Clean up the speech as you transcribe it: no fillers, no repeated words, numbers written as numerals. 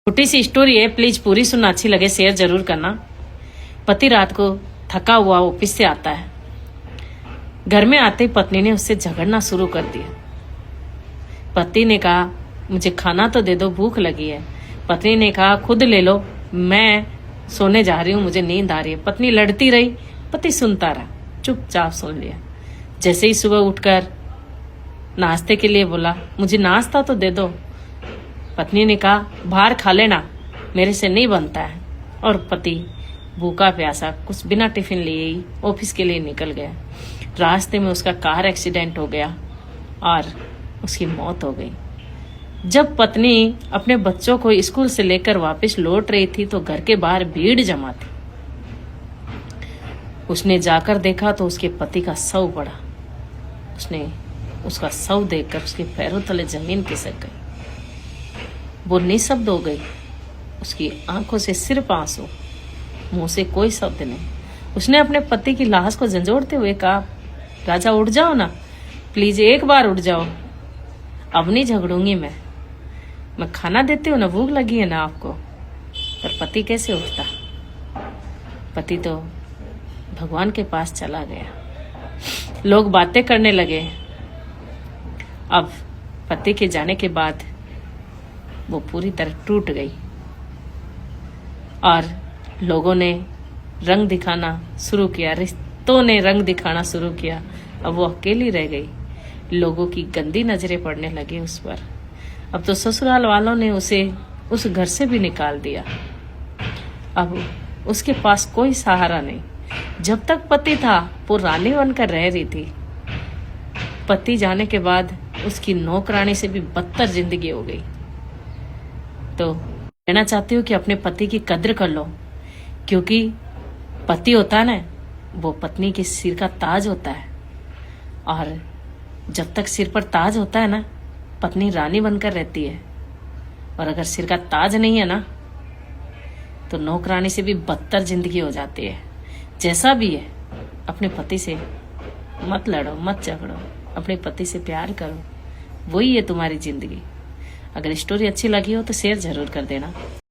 छोटी सी स्टोरी है, प्लीज पूरी सुनना, अच्छी लगे शेयर जरूर करना। पति रात को थका हुआ ऑफिस से आता है। घर में आते ही पत्नी ने उससे झगड़ना शुरू कर दिया। पति ने कहा मुझे खाना तो दे दो, भूख लगी है। पत्नी ने कहा खुद ले लो, मैं सोने जा रही हूँ, मुझे नींद आ रही है। पत्नी लड़ती रही, पति सुनता रहा, चुपचाप सुन लिया। जैसे ही सुबह उठकर नाश्ते के लिए बोला, मुझे नाश्ता तो दे दो। पत्नी ने कहा बाहर खा लेना, मेरे से नहीं बनता है। और पति भूखा प्यासा कुछ बिना टिफिन लिए ही ऑफिस के लिए निकल गया। रास्ते में उसका कार एक्सीडेंट हो गया और उसकी मौत हो गई। जब पत्नी अपने बच्चों को स्कूल से लेकर वापस लौट रही थी तो घर के बाहर भीड़ जमा थी। उसने जाकर देखा तो उसके पति का शव पड़ा। उसने उसका शव देखकर उसके पैरों तले जमीन खिसक गई। वो निशब्द हो गई। उसकी आंखों से सिर्फ आंसू, मुंह से कोई शब्द नहीं। उसने अपने पति की लाश को झंझोड़ते हुए कहा, राजा उठ जाओ ना, प्लीज एक बार उठ जाओ, अब नहीं झगड़ूंगी मैं खाना देती हूँ ना, भूख लगी है ना आपको। पर पति कैसे उठता? पति तो भगवान के पास चला गया। लोग बातें करने लगे। अब पति के जाने के बाद वो पूरी तरह टूट गई और लोगों ने रंग दिखाना शुरू किया, रिश्तों ने रंग दिखाना शुरू किया। अब वो अकेली रह गई। लोगों की गंदी नजरें पड़ने लगी उस पर। अब तो ससुराल वालों ने उसे उस घर से भी निकाल दिया। अब उसके पास कोई सहारा नहीं। जब तक पति था वो रानी बनकर रह रही थी। पति जाने के बाद उसकी नौकरानी से भी बदतर जिंदगी हो गई। तो कहना चाहती हूँ कि अपने पति की कद्र कर लो, क्योंकि पति होता है ना, वो पत्नी के सिर का ताज होता है। और जब तक सिर पर ताज होता है ना, पत्नी रानी बनकर रहती है। और अगर सिर का ताज नहीं है ना, तो नौकरानी से भी बदतर जिंदगी हो जाती है। जैसा भी है, अपने पति से मत लड़ो, मत झगड़ो, अपने पति से प्यार करो, वही है तुम्हारी जिंदगी। अगर स्टोरी अच्छी लगी हो तो शेयर जरूर कर देना।